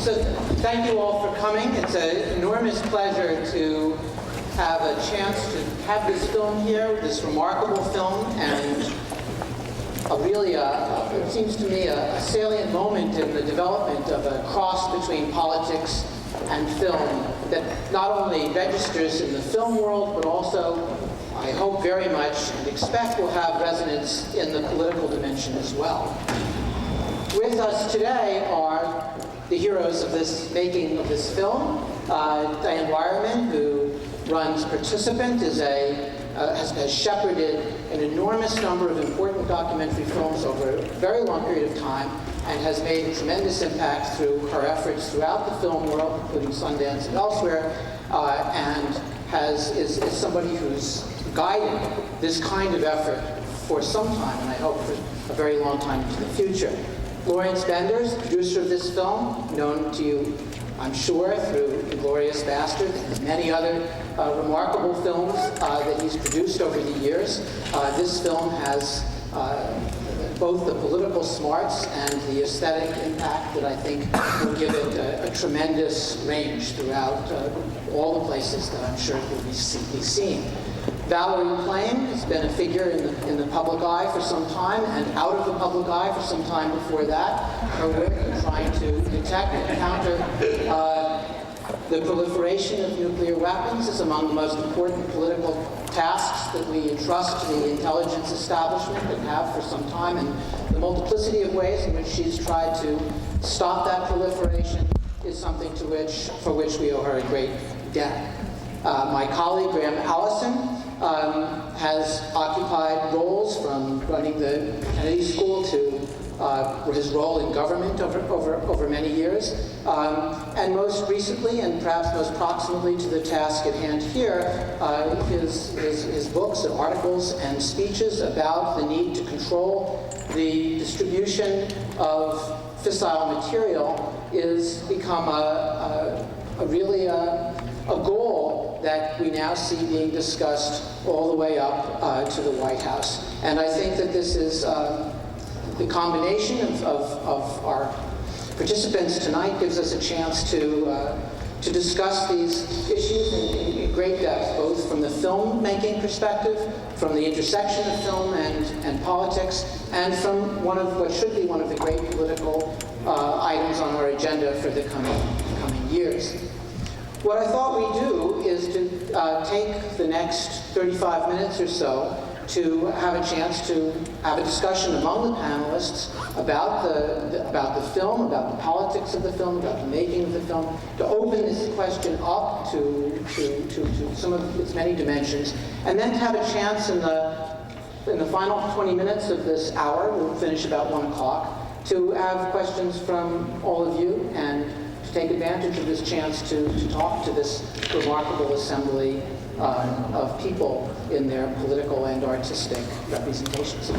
So thank you all for coming. It's an enormous pleasure to have a chance to have this film here, this remarkable film, and it seems to me, a salient moment in the development of a cross between politics and film that not only registers in the film world, but also, I hope very much and expect, will have resonance in the political dimension as well. With us today are the heroes of this making of this film. DIANE WEYERMANN, who runs Participant, has shepherded an enormous number of important documentary films over a very long period of time, and has made a tremendous impact through her efforts throughout the film world, including Sundance and elsewhere, and is somebody who's guided this kind of effort for some time, and I hope for a very long time into the future. Lawrence Benders, producer of this film, known to you, I'm sure, through *Inglourious Basterds* and many other remarkable films that he's produced over the years. This film has both the political smarts and the aesthetic impact that I think will give it a tremendous range throughout all the places that I'm sure it will be seen. Valerie Plame has been a figure in the public eye for some time, and out of the public eye for some time before that. Her work in trying to detect and counter the proliferation of nuclear weapons is among the most important political tasks that we entrust to the intelligence establishment and have for some time, and the multiplicity of ways in which she's tried to stop that proliferation is something for which we owe her a great debt. My colleague, Allison, has occupied roles from running the Kennedy School to his role in government over many years, and most recently, and perhaps most proximately to the task at hand here, his books and articles and speeches about the need to control the distribution of fissile material is become really a goal that we now see being discussed all the way up to the White House. And I think that this is the combination of our participants tonight gives us a chance to discuss these issues in great depth, both from the filmmaking perspective, from the intersection of film and politics, and from what should be one of the great political items on our agenda for the coming years. What I thought we'd do is to take the next 35 minutes or so to have a chance to have a discussion among the panelists about the film, about the politics of the film, about the making of the film, to open this question up to some of its many dimensions, and then to have a chance in the final 20 minutes of this hour, we'll finish about 1 o'clock, to have questions from all of you and to take advantage of this chance to talk to this remarkable assembly of people in their political and artistic representations.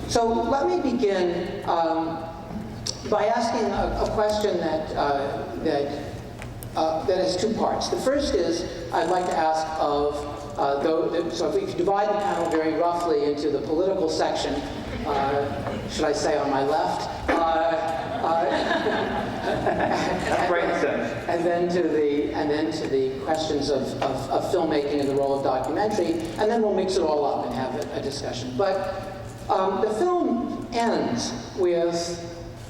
So let me begin by asking a question that has two parts. The first is, I'd like to ask so if we could divide the panel very roughly into the political section, should I say on my left? And then to the questions of filmmaking and the role of documentary, and then we'll mix it all up and have a discussion. But the film ends with,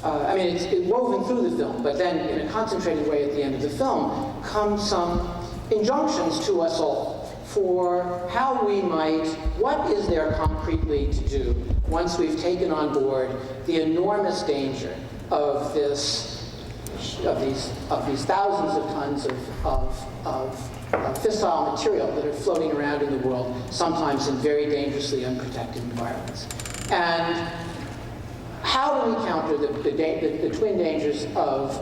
it's woven through the film, but then in a concentrated way at the end of the film comes some injunctions to us all for what is there concretely to do once we've taken on board the enormous danger of these thousands of tons of fissile material that are floating around in the world, sometimes in very dangerously unprotected environments. And how do we counter the twin dangers of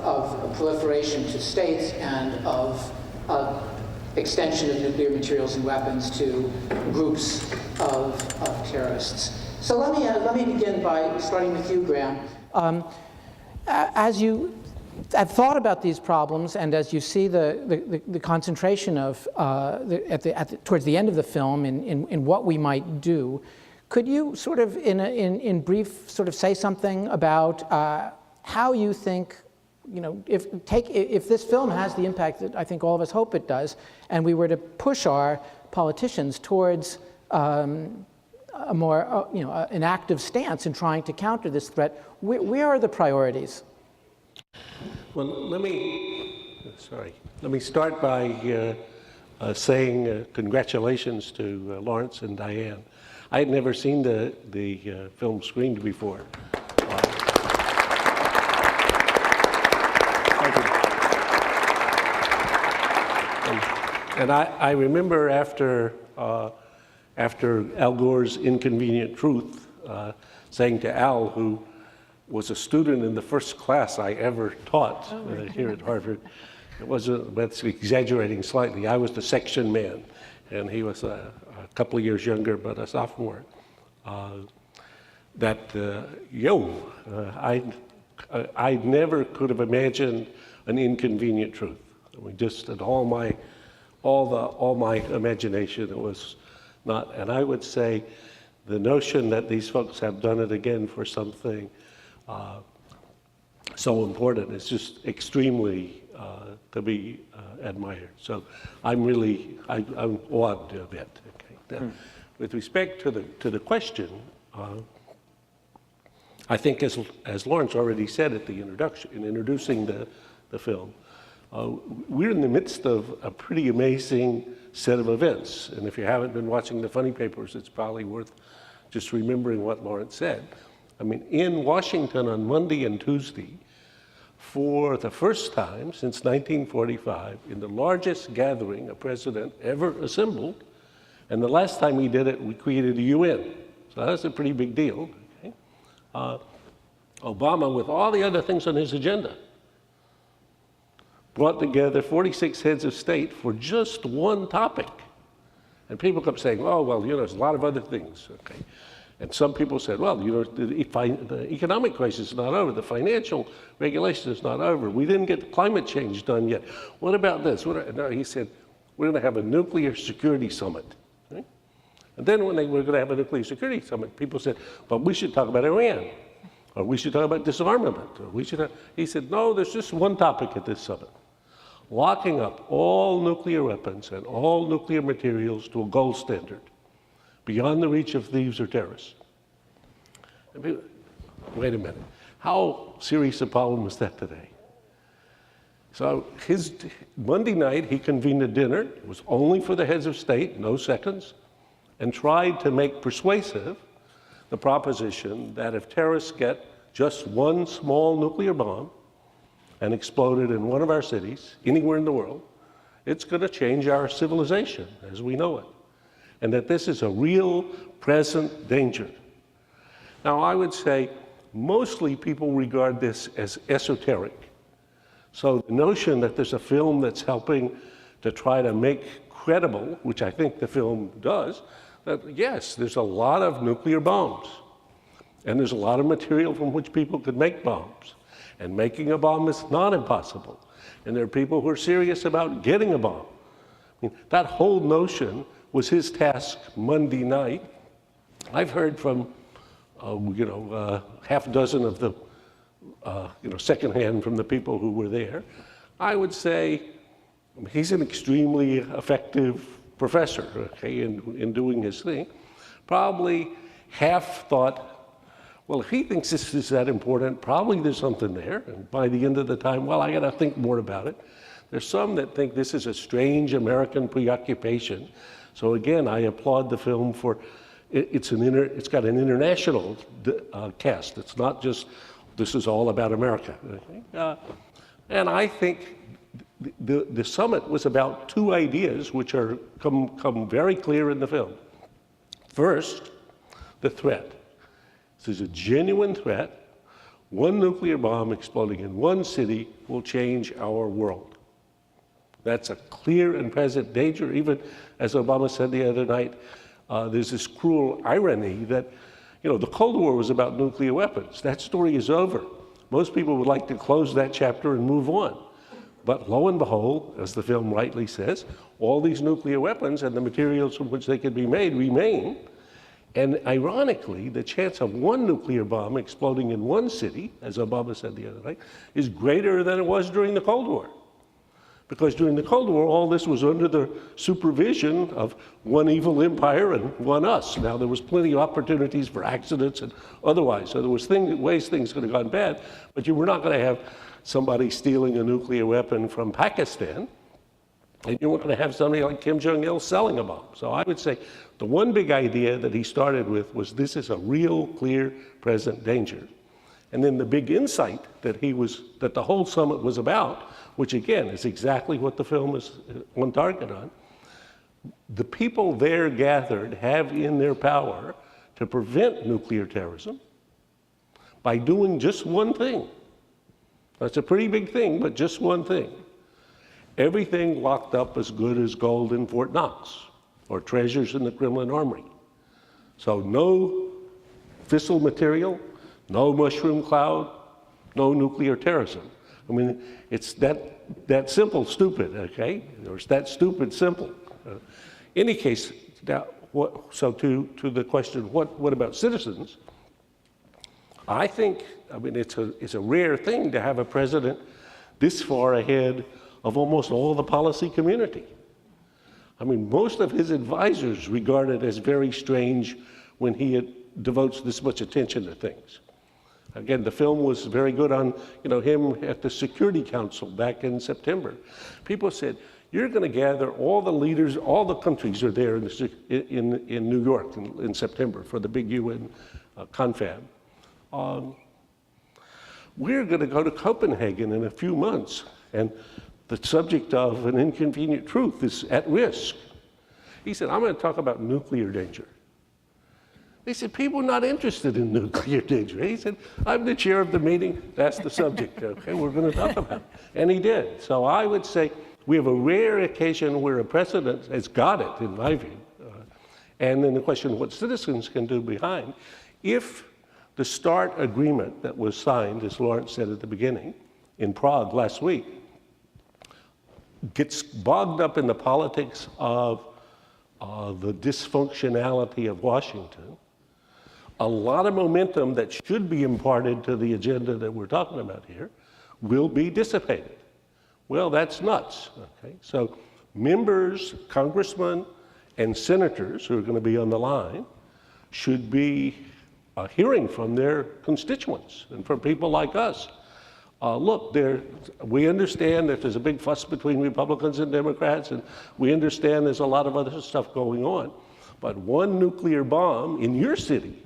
proliferation to states and of extension of nuclear materials and weapons to groups of terrorists? So let me begin by starting with you, Graham. As you have thought about these problems, and as you see the concentration of towards the end of the film in what we might do, could you sort of in brief sort of say something about how you think you know, if this film has the impact that I think all of us hope it does, and we were to push our politicians towards a more, you know, an active stance in trying to counter this threat, where are the priorities? Well, let me start by saying congratulations to Lawrence and Diane. I had never seen the film screened before. And I remember after Al Gore's Inconvenient Truth, saying to Al, who was a student in the first class I ever taught here at Harvard, that's exaggerating slightly, I was the section man, and he was a couple of years younger, but a sophomore, I never could have imagined an inconvenient truth. I mean, just at all my imagination, it was not. And I would say the notion that these folks have done it again for something so important is just extremely to be admired. So I'm awed a bit. Okay. Now, with respect to the question, I think as Lawrence already said at the introduction, in introducing the film, we're in the midst of a pretty amazing set of events. And if you haven't been watching the funny papers, it's probably worth just remembering what Lawrence said. I mean, in Washington on Monday and Tuesday, for the first time since 1945, in the largest gathering a president ever assembled, and the last time he did it, we created the UN. So that's a pretty big deal. Okay? Obama, with all the other things on his agenda, brought together 46 heads of state for just one topic. And people kept saying, oh, well, you know, there's a lot of other things, okay? And some people said, well, you know, the economic crisis is not over, the financial regulation is not over, we didn't get climate change done yet. What about this? No, he said, we're gonna have a nuclear security summit. Right? And then when they were gonna have a nuclear security summit, people said, but we should talk about Iran, or we should talk about disarmament, or we should have, he said, no, there's just one topic at this summit. Locking up all nuclear weapons and all nuclear materials to a gold standard, beyond the reach of thieves or terrorists. Wait a minute, how serious a problem is that today? So Monday night, he convened a dinner, it was only for the heads of state, no seconds, and tried to make persuasive the proposition that if terrorists get just one small nuclear bomb and exploded in one of our cities, anywhere in the world, it's going to change our civilization as we know it. And that this is a real present danger. Now, I would say mostly people regard this as esoteric. So the notion that there's a film that's helping to try to make credible, which I think the film does, that yes, there's a lot of nuclear bombs. And there's a lot of material from which people could make bombs. And making a bomb is not impossible. And there are people who are serious about getting a bomb. I mean, that whole notion was his task Monday night. I've heard from, half a dozen of the, secondhand from the people who were there. I would say he's an extremely effective professor, okay, in doing his thing. Probably half thought, well, if he thinks this is that important, probably there's something there. And by the end of the time, well, I got to think more about it. There's some that think this is a strange American preoccupation. So again, I applaud the film for it's got an international cast. It's not just this is all about America. Okay? And I think the summit was about two ideas which are come very clear in the film. First, the threat. This is a genuine threat. One nuclear bomb exploding in one city will change our world. That's a clear and present danger. Even as Obama said the other night, there's this cruel irony that, the Cold War was about nuclear weapons. That story is over. Most people would like to close that chapter and move on. But lo and behold, as the film rightly says, all these nuclear weapons and the materials from which they could be made remain. And ironically, the chance of one nuclear bomb exploding in one city, as Obama said the other night, is greater than it was during the Cold War. Because during the Cold War, all this was under the supervision of one evil empire and one us. Now, there was plenty of opportunities for accidents and otherwise, so there was ways things could have gone bad, but you were not going to have somebody stealing a nuclear weapon from Pakistan, and you weren't going to have somebody like Kim Jong-il selling a bomb. So I would say the one big idea that he started with was this is a real, clear, present danger. And then the big insight that that the whole summit was about, which again is exactly what the film is on target on, the people there gathered have in their power to prevent nuclear terrorism by doing just one thing. That's a pretty big thing, but just one thing. Everything locked up as good as gold in Fort Knox or treasures in the Kremlin Armory. So no fissile material, no mushroom cloud, no nuclear terrorism. I mean, it's that simple, stupid, okay? Or it's that stupid, simple. Any case, so to the question, what about citizens? I think, I mean, it's a rare thing to have a president this far ahead of almost all the policy community. I mean, most of his advisors regard it as very strange when he devotes this much attention to things. Again, the film was very good on, him at the Security Council back in September. People said, you're going to gather all the leaders, all the countries are there in New York in September for the big UN confab. We're going to go to Copenhagen in a few months, and the subject of an inconvenient truth is at risk. He said, I'm going to talk about nuclear danger. They said, people are not interested in nuclear danger. He said, I'm the chair of the meeting, that's the subject, okay, we're going to talk about it. And he did. So I would say we have a rare occasion where a president has got it, in my view. And then the question of what citizens can do behind. If the START agreement that was signed, as Lawrence said at the beginning, in Prague last week, gets bogged up in the politics of the dysfunctionality of Washington, a lot of momentum that should be imparted to the agenda that we're talking about here will be dissipated. Well, that's nuts, okay? So members, congressmen, and senators who are going to be on the line should be hearing from their constituents and from people like us. Look, we understand that there's a big fuss between Republicans and Democrats, and we understand there's a lot of other stuff going on. But one nuclear bomb in your city,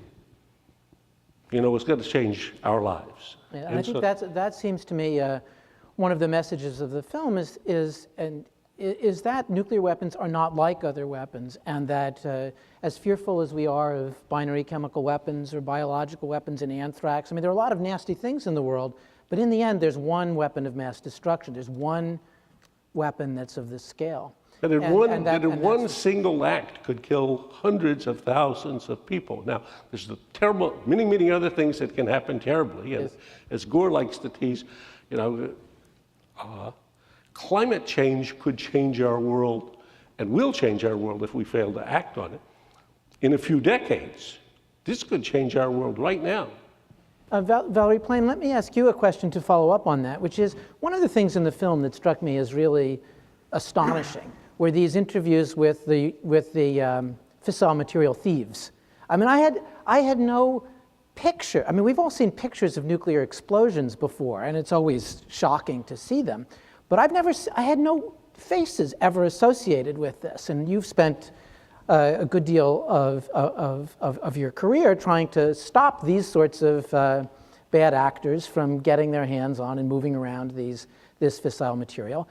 is going to change our lives. Yeah, and I think that seems to me one of the messages of the film is that nuclear weapons are not like other weapons, and that as fearful as we are of binary chemical weapons or biological weapons and anthrax, I mean, there are a lot of nasty things in the world, but in the end, there's one weapon of mass destruction. There's one weapon that's of this scale. And one single act could kill hundreds of thousands of people. Now, there's the terrible, many, many other things that can happen terribly. And as Gore likes to tease, climate change could change our world and will change our world if we fail to act on it in a few decades. This could change our world right now. Valerie Plame, let me ask you a question to follow up on that, which is one of the things in the film that struck me as really astonishing were these interviews with the fissile material thieves. I mean, I had no picture. I mean, we've all seen pictures of nuclear explosions before, and it's always shocking to see them. But I had no faces ever associated with this. And you've spent a good deal of your career trying to stop these sorts of bad actors from getting their hands on and moving around this fissile material.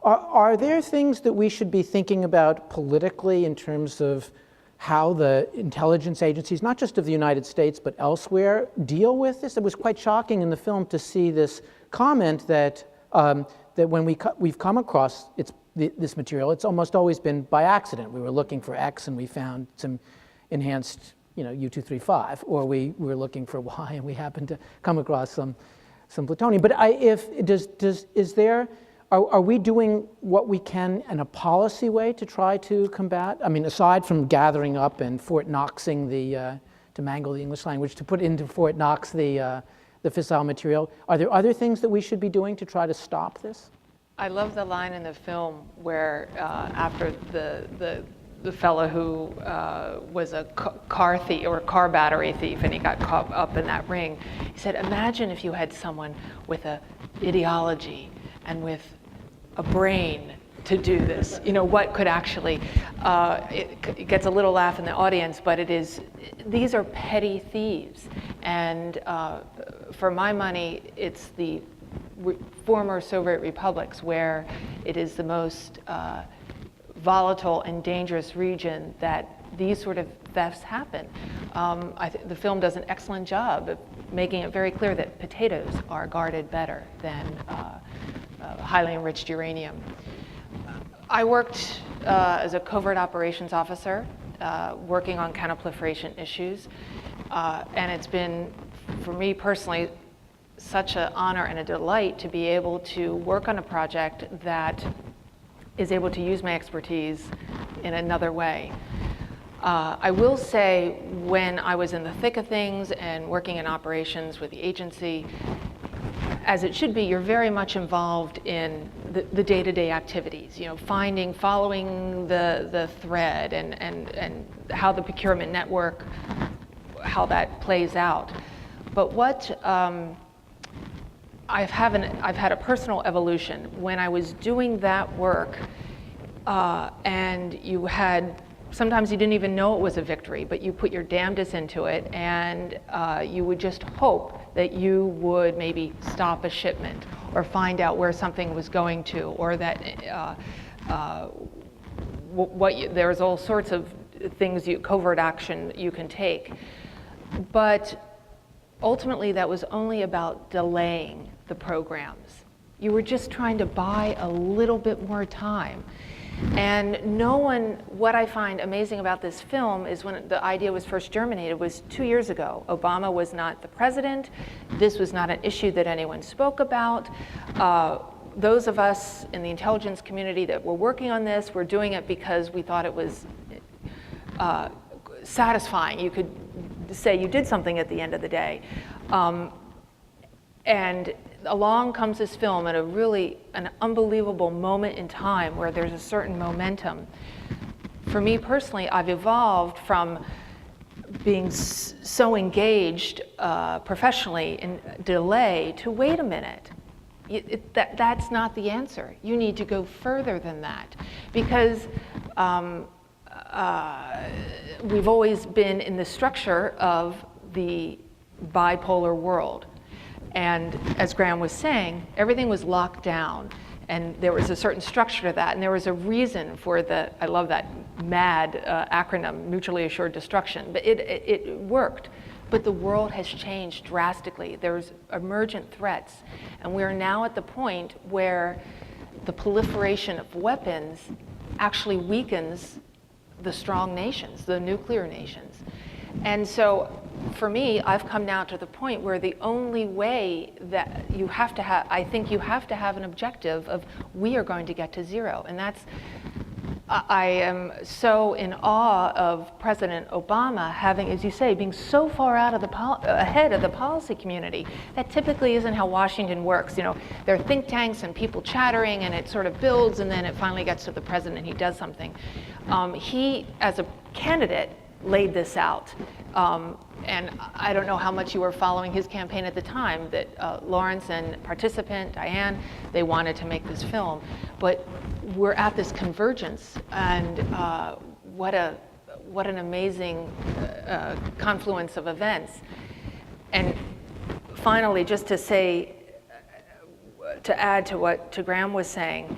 Are there things that we should be thinking about politically in terms of how the intelligence agencies, not just of the United States, but elsewhere, deal with this? It was quite shocking in the film to see this comment that when we've come across this material, it's almost always been by accident. We were looking for X and we found some enhanced U-235, or we were looking for Y and we happened to come across some plutonium. But Are we doing what we can in a policy way to try to combat? I mean, aside from gathering up and Fort Knoxing to mangle the English language, to put into Fort Knox the fissile material, are there other things that we should be doing to try to stop this? I love the line in the film where after the fellow who was a car thief or car battery thief, and he got caught up in that ring, he said, imagine if you had someone with a ideology and with a brain to do this. You know, what could actually, it gets a little laugh in the audience, but these are petty thieves. And for my money, it's the former Soviet republics where it is the most volatile and dangerous region that these sort of thefts happen. I think the film does an excellent job of making it very clear that potatoes are guarded better than highly enriched uranium. I worked as a Covert Operations Officer, working on counterproliferation issues, and it's been, for me personally, such an honor and a delight to be able to work on a project that is able to use my expertise in another way. I will say, when I was in the thick of things and working in operations with the agency, as it should be, you're very much involved in the day-to-day activities, you know, following the thread and how the procurement network, how that plays out. But what I've had a personal evolution. When I was doing that work, and sometimes you didn't even know it was a victory, but you put your damnedest into it, and you would just hope that you would maybe stop a shipment or find out where something was going to, or that there's all sorts of things, covert action you can take. But ultimately, that was only about delaying the programs. You were just trying to buy a little bit more time. And what I find amazing about this film is when the idea was first germinated was 2 years ago. Obama was not the president. This was not an issue that anyone spoke about. Those of us in the intelligence community that were working on this were doing it because we thought it was satisfying. You could say you did something at the end of the day. And along comes this film at an unbelievable moment in time where there's a certain momentum. For me personally, I've evolved from being so engaged professionally in delay to wait a minute. That's not the answer. You need to go further than that, because we've always been in the structure of the bipolar world. And as Graham was saying, everything was locked down, and there was a certain structure to that, and there was a reason for I love that MAD acronym, mutually assured destruction, but it worked. But the world has changed drastically. There's emergent threats, and we're now at the point where the proliferation of weapons actually weakens the strong nations, the nuclear nations. And so for me, I've come now to the point where the only way that I think you have to have an objective of, we are going to get to zero. And I am so in awe of President Obama having, as you say, being so far out of ahead of the policy community. That typically isn't how Washington works. You know, there are think tanks and people chattering, and it sort of builds, and then it finally gets to the president and he does something. He, as a candidate, laid this out. And I don't know how much you were following his campaign at the time, that Lawrence and participant, Diane, they wanted to make this film. But we're at this convergence, and what an amazing confluence of events. And finally, just to add to what Graham was saying,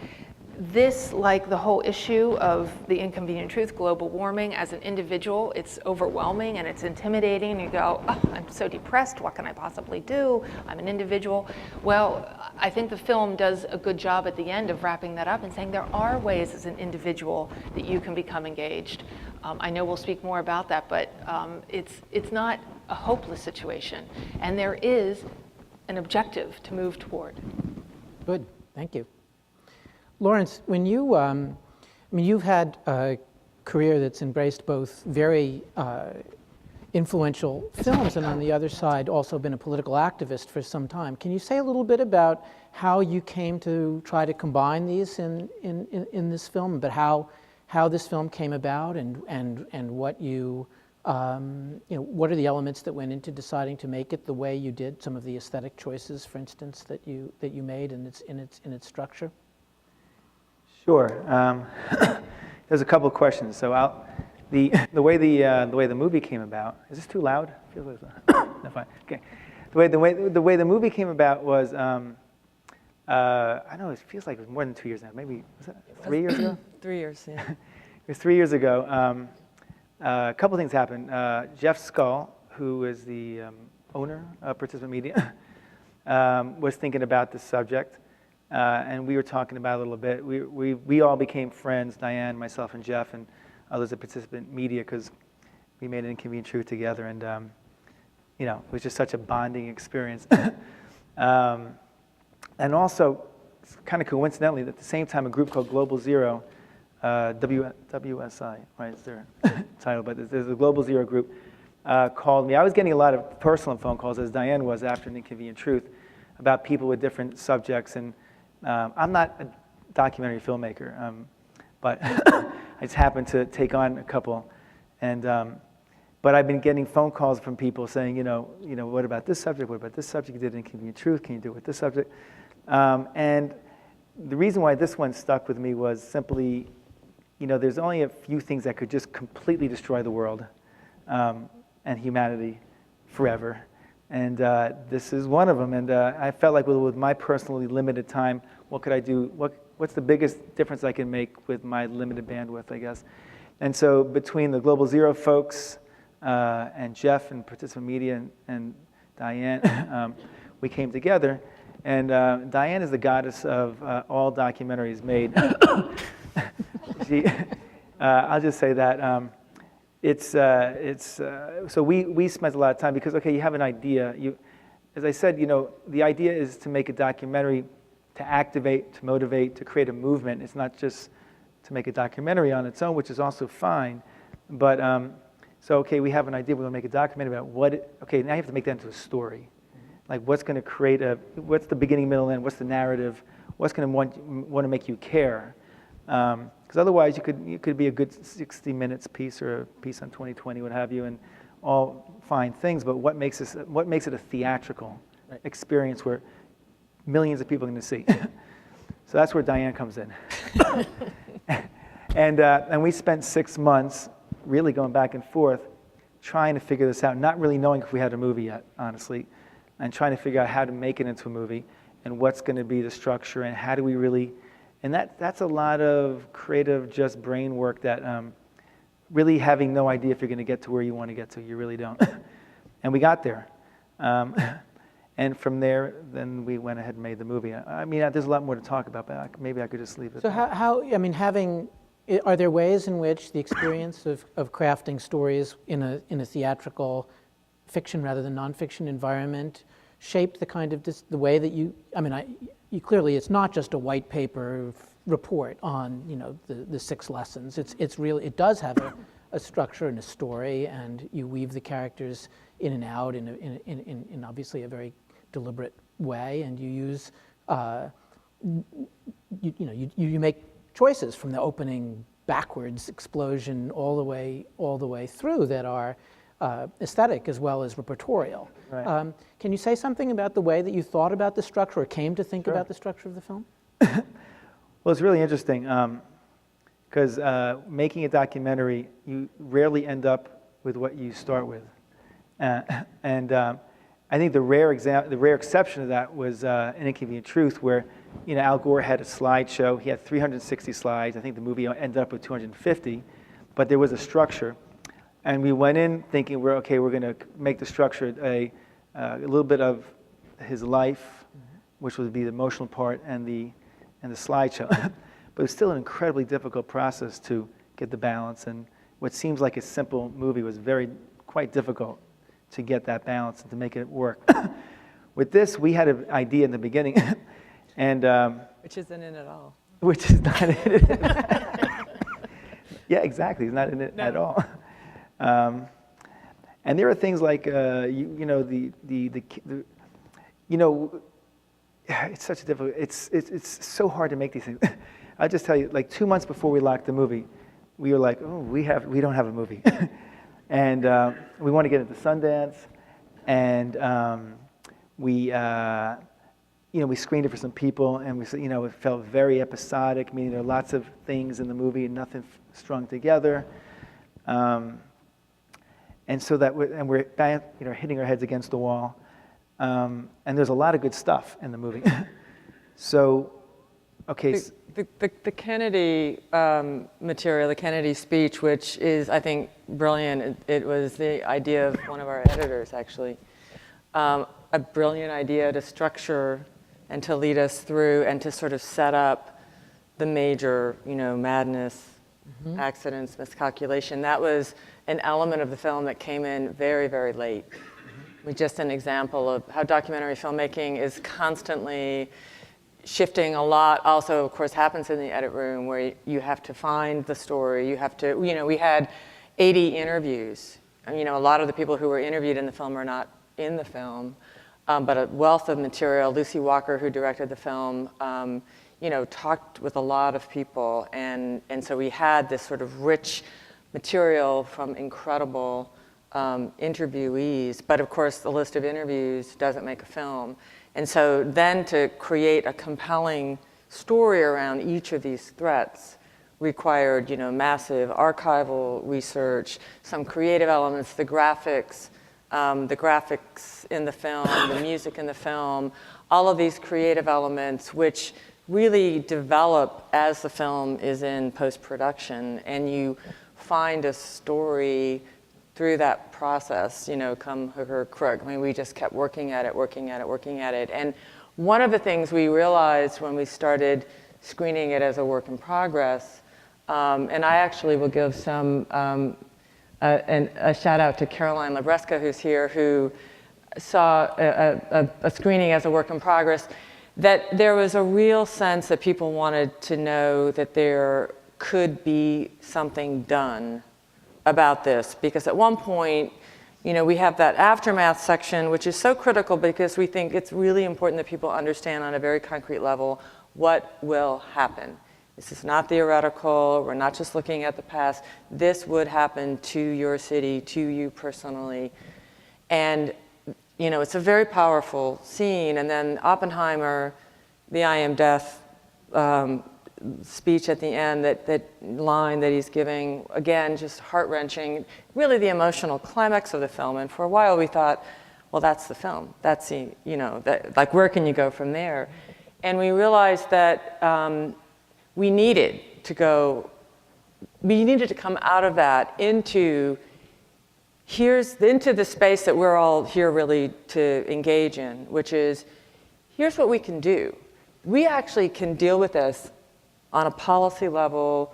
this, like the whole issue of the inconvenient truth, global warming, as an individual, it's overwhelming and it's intimidating, and you go, oh, I'm so depressed, what can I possibly do? I'm an individual. Well, I think the film does a good job at the end of wrapping that up and saying there are ways as an individual that you can become engaged. I know we'll speak more about that, but it's not a hopeless situation, and there is an objective to move toward. Good, thank you. Lawrence, when you, I mean, you've had a career that's embraced both very influential films and on the other side also been a political activist for some time. Can you say a little bit about how you came to try to combine these in this film, but how this film came about and what you, what are the elements that went into deciding to make it the way you did, some of the aesthetic choices, for instance, that you made in its structure? Sure. There's a couple of questions. So the way the movie came about. Is this too loud? Feels like no, fine. Okay. The way the movie came about was I know it feels like it was more than 2 years now. Maybe was that 3 years ago? 3 years. Yeah. It was 3 years ago. A couple things happened. Jeff Scull, who is the owner of Participant Media, was thinking about this subject. And we were talking about it a little bit. We all became friends, Diane, myself, and Jeff, and others at Participant Media, because we made Inconvenient Truth together, and it was just such a bonding experience. And also, kind of coincidentally, at the same time, a group called Global Zero, WSI, right, is their title, but there's a Global Zero group, called me. I was getting a lot of personal phone calls, as Diane was after Inconvenient Truth, about people with different subjects, and I'm not a documentary filmmaker, but I just happened to take on a couple, and but I've been getting phone calls from people saying, what about this subject? What about this subject? You did Inconvenient Truth. Can you do it with this subject? And the reason why this one stuck with me was simply, there's only a few things that could just completely destroy the world and humanity forever. And this is one of them. And I felt like with my personally limited time, what could I do? What's the biggest difference I can make with my limited bandwidth, I guess? And so between the Global Zero folks and Jeff and Participant Media and Diane, we came together. And Diane is the goddess of all documentaries made. I'll just say that. So we spent a lot of time because, okay, you have an idea. As I said, the idea is to make a documentary, to activate, to motivate, to create a movement. It's not just to make a documentary on its own, which is also fine. But, so, okay, we have an idea. We're going to make a documentary about okay, now you have to make that into a story. Like what's going to create what's the beginning, middle, end, what's the narrative, what's going to want to make you care. Because otherwise you could be a good 60 minutes piece or a piece on 2020, what have you, and all fine things, but what makes it a theatrical experience where millions of people are going to see? So that's where Diane comes in. And we spent 6 months really going back and forth trying to figure this out, not really knowing if we had a movie yet, honestly, and trying to figure out how to make it into a movie and what's going to be the structure and how do we really, and that's a lot of creative just brain work that really having no idea if you're going to get to where you want to get to, you really don't. And we got there. And from there, then we went ahead and made the movie. I mean, there's a lot more to talk about, but maybe I could just leave it. So are there ways in which the experience of crafting stories in a theatrical fiction rather than nonfiction environment shaped the kind of the way that you clearly it's not just a white paper report on the 6 lessons. It's really, it does have a structure and a story, and you weave the characters in and out in obviously a very deliberate way, and you use you make choices from the opening backwards explosion all the way through that are aesthetic as well as repertorial. Right. Can you say something about the way that you thought about the structure or came to think about the structure of the film? Well, it's really interesting because making a documentary, you rarely end up with what you start with. And I think the rare exception of that was in Inconvenient Truth, where Al Gore had a slideshow. He had 360 slides. I think the movie ended up with 250, but there was a structure. And we went in thinking, we're going to make the structure a little bit of his life, which would be the emotional part, and the slideshow. But it's still an incredibly difficult process to get the balance. And what seems like a simple movie was quite difficult to get that balance and to make it work. With this, we had an idea in the beginning, and which isn't in at all. which is not edited. Yeah, exactly. He's not in it at all. And there are things like, you know, it's such a difficult. It's so hard to make these things. I'll just tell you, like 2 months before we locked the movie, we were like, oh, we don't have a movie, and we want to get into Sundance, and we screened it for some people, and we said, it felt very episodic, meaning there are lots of things in the movie and nothing strung together. And so that we're hitting our heads against the wall, and there's a lot of good stuff in the movie. So, okay. The Kennedy material, the Kennedy speech, which is, I think, brilliant. It was the idea of one of our editors, actually. A brilliant idea to structure and to lead us through and to sort of set up the major, madness, accidents, miscalculation. That was an element of the film that came in very, very late. Just an example of how documentary filmmaking is constantly shifting a lot. Also, of course, happens in the edit room where you have to find the story. You have to, we had 80 interviews. A lot of the people who were interviewed in the film are not in the film, but a wealth of material. Lucy Walker, who directed the film, talked with a lot of people. And so we had this sort of rich material from incredible interviewees. But of course, the list of interviews doesn't make a film. And so then to create a compelling story around each of these threats required, massive archival research, some creative elements, the graphics in the film, the music in the film, all of these creative elements, which really develop as the film is in post-production, and you find a story through that process, come hook or crook. We just kept working at it. And one of the things we realized when we started screening it as a work in progress, and I actually will give some a shout out to Caroline Labresca, who's here, who saw a screening as a work in progress, that there was a real sense that people wanted to know that there could be something done about this. Because at one point, we have that aftermath section, which is so critical because we think it's really important that people understand on a very concrete level what will happen. This is not theoretical. We're not just looking at the past. This would happen to your city, to you personally. And it's a very powerful scene. And then Oppenheimer, the I am death speech at the end, that line that he's giving, again, just heart-wrenching, really the emotional climax of the film. And for a while we thought, well, that's the film. That's the, like, where can you go from there? And we realized that we needed to come out of that into the space that we're all here really to engage in, which is, here's what we can do. We actually can deal with this on a policy level,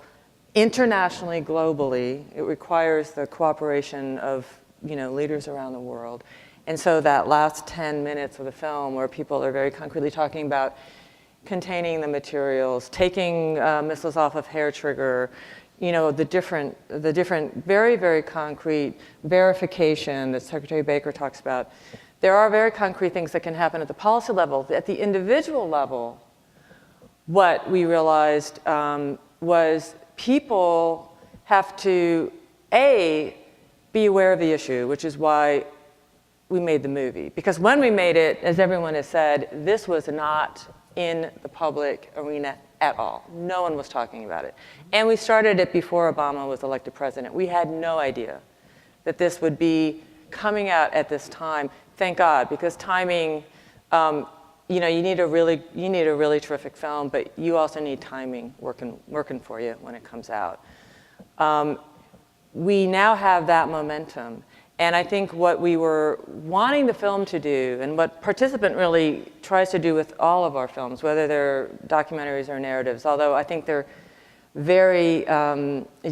internationally, globally. It requires the cooperation of leaders around the world. And so that last 10 minutes of the film, where people are very concretely talking about containing the materials, taking missiles off of hair trigger, the different very, very concrete verification that Secretary Baker talks about. There are very concrete things that can happen at the policy level. At the individual level, what we realized was people have to, A, be aware of the issue, which is why we made the movie. Because when we made it, as everyone has said, this was not in the public arena at all. No one was talking about it. And we started it before Obama was elected president. We had no idea that this would be coming out at this time. Thank God, because timing, you need a really terrific film, but you also need timing working for you when it comes out. We now have that momentum. And I think what we were wanting the film to do, and what Participant really tries to do with all of our films, whether they're documentaries or narratives, although I think they're very,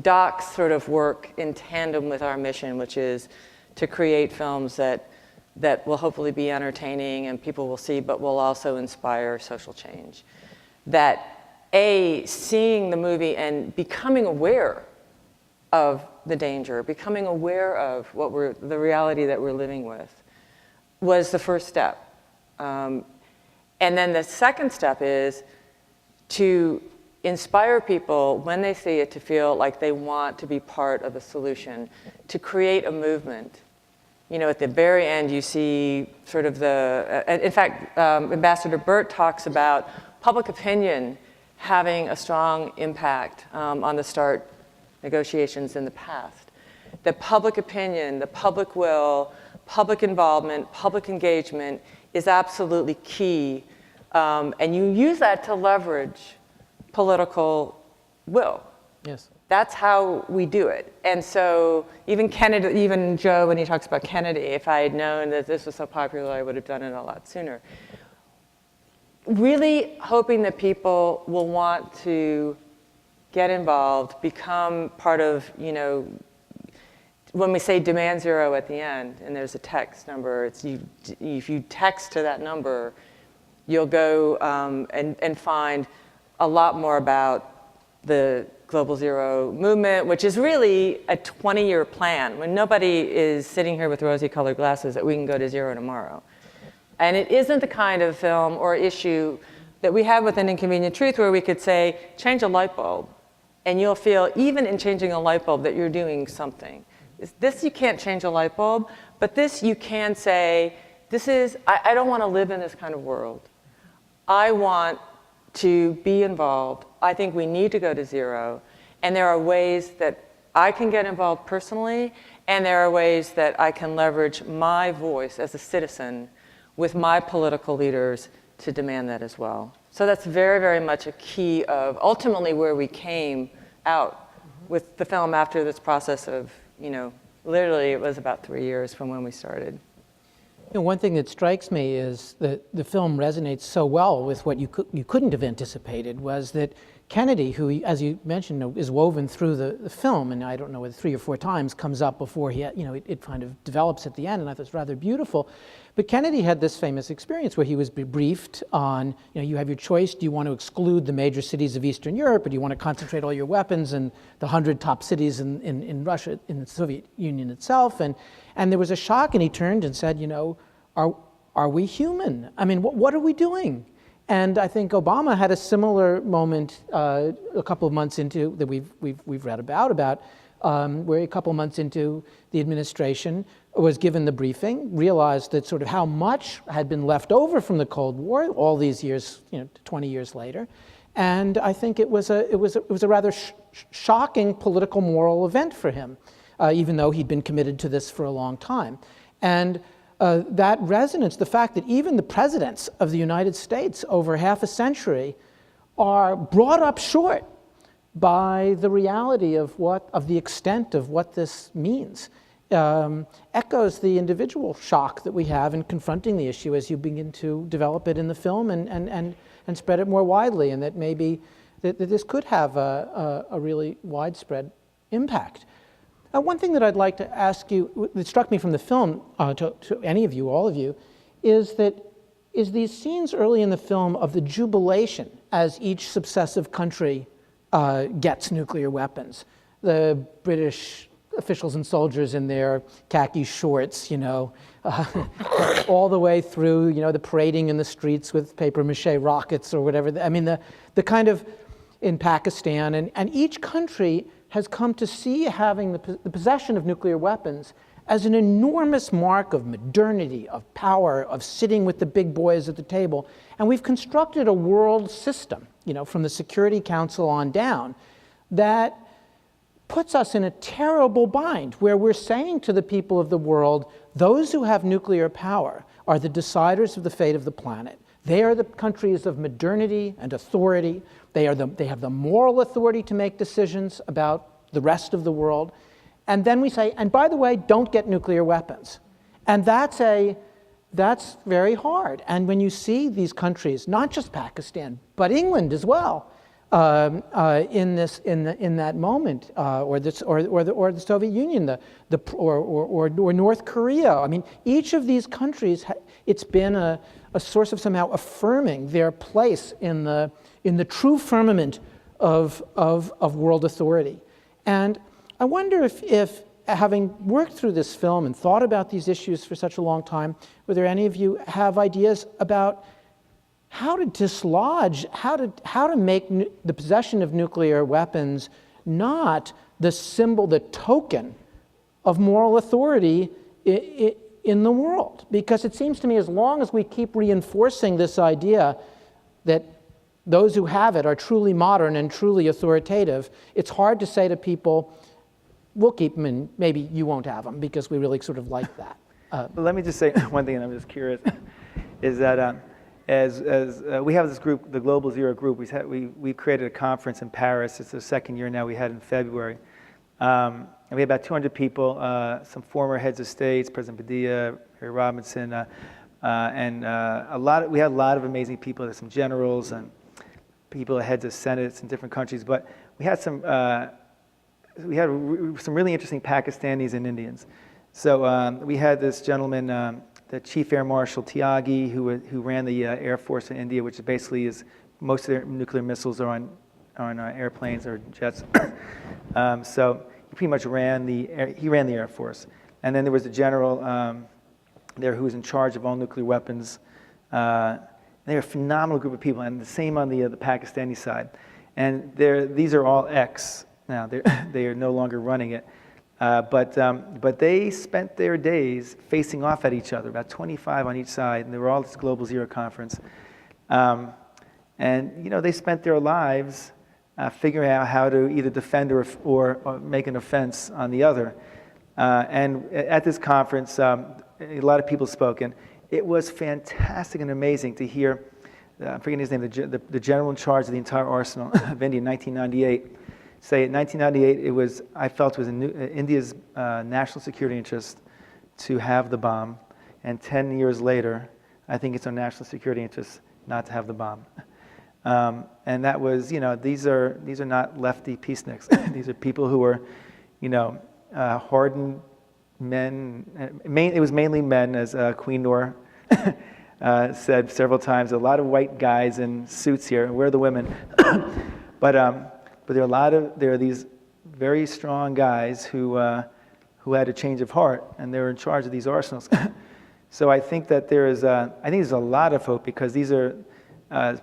docs sort of work in tandem with our mission, which is to create films that will hopefully be entertaining and people will see, but will also inspire social change. That seeing the movie and becoming aware of the danger, becoming aware of the reality that we're living with, was the first step. And then the second step is to inspire people when they see it to feel like they want to be part of the solution, to create a movement. You know, at the very end, you see sort of in fact, Ambassador Burt talks about public opinion having a strong impact on the START negotiations in the past. The public opinion, the public will, public involvement, public engagement is absolutely key. And you use that to leverage political will. Yes. That's how we do it. And so even Kennedy, even Joe, when he talks about Kennedy, if I had known that this was so popular, I would have done it a lot sooner. Really hoping that people will want to get involved, become part of, you know, when we say demand zero at the end, and there's a text number, if you text to that number, you'll go and find a lot more about the Global Zero movement, which is really a 20-year plan, when nobody is sitting here with rosy-colored glasses that we can go to zero tomorrow. And it isn't the kind of film or issue that we have with An Inconvenient Truth where we could say, change a light bulb, and you'll feel, even in changing a light bulb, that you're doing something. This, you can't change a light bulb, but this you can say, I don't want to live in this kind of world. I want to be involved. I think we need to go to zero. And there are ways that I can get involved personally, and there are ways that I can leverage my voice as a citizen with my political leaders to demand that as well. So that's very, very much a key of ultimately where we came out with the film after this process of, you know, literally it was about 3 years from when we started. You know, one thing that strikes me is that the film resonates so well with what you couldn't have anticipated was that Kennedy, who, as you mentioned, is woven through the film, and I don't know whether 3 or 4 times comes up before it kind of develops at the end, and I thought it's rather beautiful. But Kennedy had this famous experience where he was briefed on, you know, you have your choice. Do you want to exclude the major cities of Eastern Europe, or do you want to concentrate all your weapons in the 100 top cities in Russia, in the Soviet Union itself? And there was a shock, and he turned and said, you know, are we human? I mean, what are we doing? And I think Obama had a similar moment a couple of months into that we've read about where a couple of months into the administration was given the briefing, realized that sort of how much had been left over from the Cold War all these years, you know, 20 years later, and I think it was a rather shocking political moral event for him, even though he'd been committed to this for a long time, and. That resonance, the fact that even the presidents of the United States over half a century are brought up short by the reality of the extent of what this means, echoes the individual shock that we have in confronting the issue as you begin to develop it in the film and spread it more widely, and that maybe that this could have a really widespread impact. One thing that I'd like to ask you, that struck me from the film, to any of you, all of you, is these scenes early in the film of the jubilation as each successive country gets nuclear weapons. The British officials and soldiers in their khaki shorts, you know, all the way through, you know, the parading in the streets with papier-mâché rockets or whatever. I mean, the kind of, in Pakistan, and each country has come to see having the possession of nuclear weapons as an enormous mark of modernity, of power, of sitting with the big boys at the table. And we've constructed a world system, you know, from the Security Council on down, that puts us in a terrible bind, where we're saying to the people of the world, those who have nuclear power are the deciders of the fate of the planet. They are the countries of modernity and authority. They have the moral authority to make decisions about the rest of the world. And then we say, and by the way, don't get nuclear weapons. And that's very hard. And when you see these countries, not just Pakistan, but England as well, in that moment, or the Soviet Union, or North Korea. I mean, each of these countries, it's been a source of somehow affirming their place in the true firmament of world authority. And I wonder if having worked through this film and thought about these issues for such a long time, whether any of you have ideas about how to dislodge, how to make the possession of nuclear weapons not the symbol, the token of moral authority in the world. Because it seems to me, as long as we keep reinforcing this idea that those who have it are truly modern and truly authoritative, it's hard to say to people, we'll keep them and maybe you won't have them, because we really sort of like that. But let me just say one thing, and I'm just curious, is that as we have this group, the Global Zero group, we created a conference in Paris. It's the second year now. We had it in February. And we had about 200 people, some former heads of states, President Padilla, Harry Robinson, and we had a lot of amazing people. There's some generals and people, heads of senates in different countries. But we had some really interesting Pakistanis and Indians. So we had this gentleman, the Chief Air Marshal Tyagi, who ran the Air Force in India, which basically is most of their nuclear missiles are on airplanes or jets. So he pretty much ran the Air Force. And then there was a general there who was in charge of all nuclear weapons. They're a phenomenal group of people, and the same on the Pakistani side. And these are all ex now. They are no longer running it. But they spent their days facing off at each other, about 25 on each side, and they were all at this Global Zero conference. And they spent their lives figuring out how to either defend or make an offense on the other. And at this conference, a lot of people spoke, and it was fantastic and amazing to hear, I'm forgetting his name, the general in charge of the entire arsenal of India in 1998, say in 1998, I felt it was in India's national security interest to have the bomb, and 10 years later, I think it's our national security interest not to have the bomb. And that was, these are not lefty peaceniks. These are people who are, hardened men. It was mainly men, as Queen Noor said several times. A lot of white guys in suits here, and we're the women. But there are these very strong guys who had a change of heart, and they were in charge of these arsenals. So I think that there's a lot of hope, because these are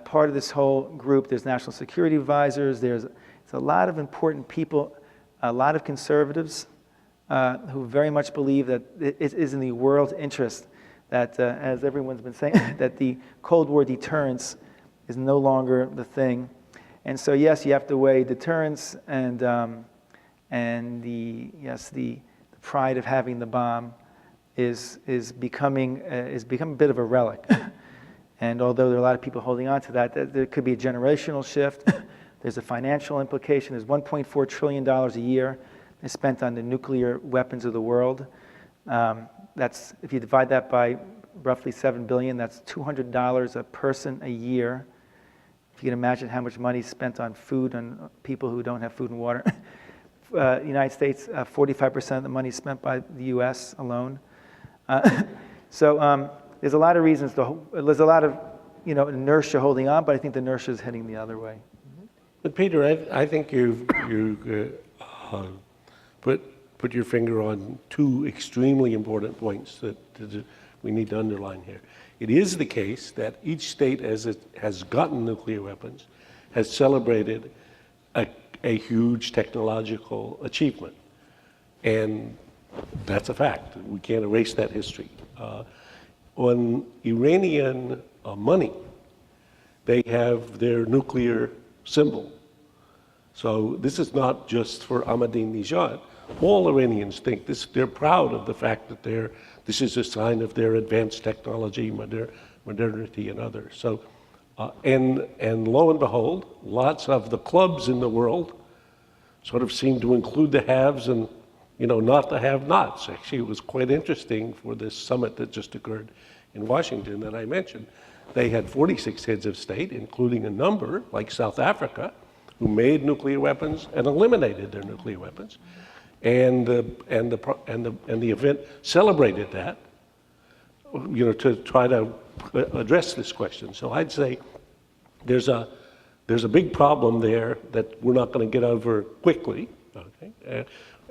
part of this whole group. There's national security advisors. There's a lot of important people, a lot of conservatives who very much believe that it is in the world's interest that, as everyone's been saying, that the Cold War deterrence is no longer the thing. And so, yes, you have to weigh deterrence and the pride of having the bomb is becoming a bit of a relic. And although there are a lot of people holding on to that, there could be a generational shift. There's a financial implication. There's $1.4 trillion a year is spent on the nuclear weapons of the world. That's, if you divide that by roughly 7 billion, that's $200 a person a year. If you can imagine how much money is spent on food on people who don't have food and water. United States, 45% of the money is spent by the U.S. alone. So there's a lot of reasons. There's a lot of inertia holding on, but I think the inertia is heading the other way. But Peter, I think you put your finger on two extremely important points that we need to underline here. It is the case that each state, as it has gotten nuclear weapons, has celebrated a huge technological achievement. And that's a fact. We can't erase that history. On Iranian money, they have their nuclear symbol. So this is not just for Ahmadinejad. All Iranians think this. They're proud of the fact that this is a sign of their advanced technology, modernity, and others. So, and lo and behold, lots of the clubs in the world sort of seem to include the haves and not the have-nots. Actually, it was quite interesting for this summit that just occurred in Washington that I mentioned. They had 46 heads of state, including a number like South Africa, who made nuclear weapons and eliminated their nuclear weapons. And the event celebrated that, to try to address this question. So I'd say there's a big problem there that we're not going to get over quickly. Okay?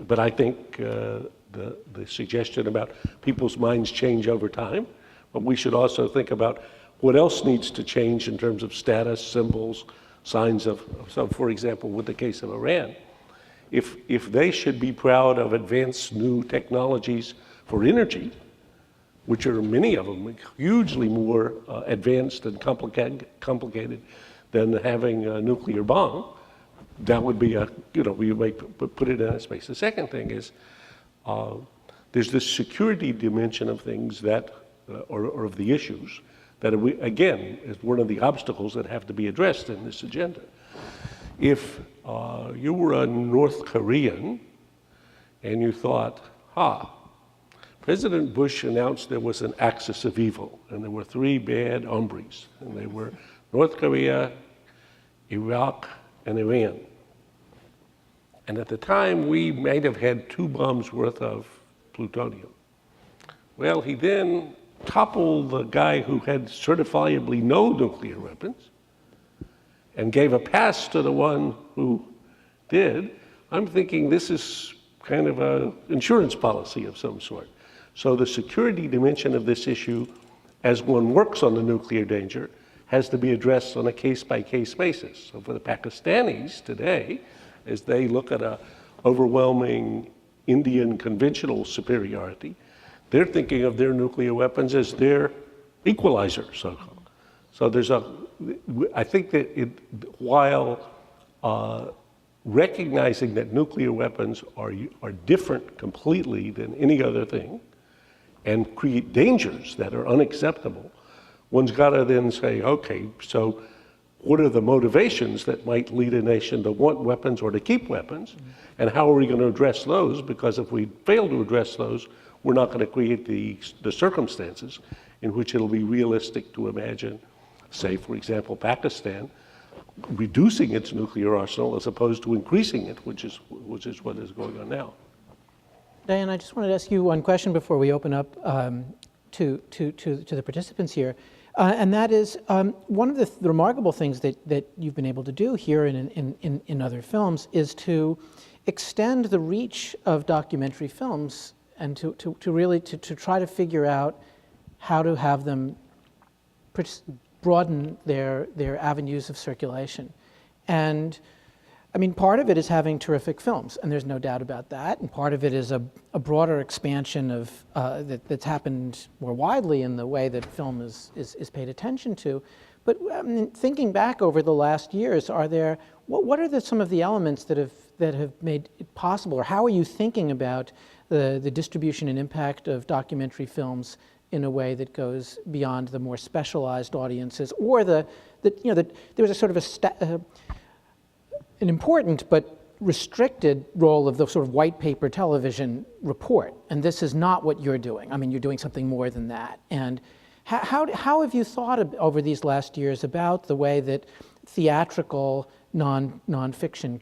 But I think the suggestion about people's minds change over time, but we should also think about what else needs to change in terms of status, symbols, signs of some, for example, with the case of Iran. If they should be proud of advanced new technologies for energy, which are many of them hugely more advanced and complicated than having a nuclear bomb, that would be we might put it in that space. The second thing is there's this security dimension of things that, or of the issues, that again is one of the obstacles that have to be addressed in this agenda. If you were a North Korean and you thought, President Bush announced there was an axis of evil, and there were three bad hombres, and they were North Korea, Iraq, and Iran. And at the time, we might have had 2 bombs worth of plutonium. Well, he then toppled the guy who had certifiably no nuclear weapons and gave a pass to the one who did. I'm thinking this is kind of an insurance policy of some sort. So the security dimension of this issue, as one works on the nuclear danger, has to be addressed on a case-by-case basis. So for the Pakistanis today, as they look at an overwhelming Indian conventional superiority, they're thinking of their nuclear weapons as their equalizer, so-called. So I think that while recognizing that nuclear weapons are different completely than any other thing and create dangers that are unacceptable, one's got to then say, okay, so what are the motivations that might lead a nation to want weapons or to keep weapons, and how are we going to address those? Because if we fail to address those, we're not going to create the circumstances in which it'll be realistic to imagine, say, for example, Pakistan reducing its nuclear arsenal as opposed to increasing it, which is what is going on now. Diane, I just wanted to ask you one question before we open up to the participants here. And that is, one of the remarkable things that you've been able to do here in other films is to extend the reach of documentary films and to really try to figure out how to have them broaden their avenues of circulation. And I mean, part of it is having terrific films, and there's no doubt about that. And part of it is a broader expansion of that's happened more widely in the way that film is paid attention to. But I mean, thinking back over the last years, what are some of the elements that have made it possible, or how are you thinking about the distribution and impact of documentary films in a way that goes beyond the more specialized audiences, or there was a sort of an important but restricted role of the sort of white paper television report, and this is not what you're doing. I mean, you're doing something more than that. And how have you thought over these last years about the way that theatrical nonfiction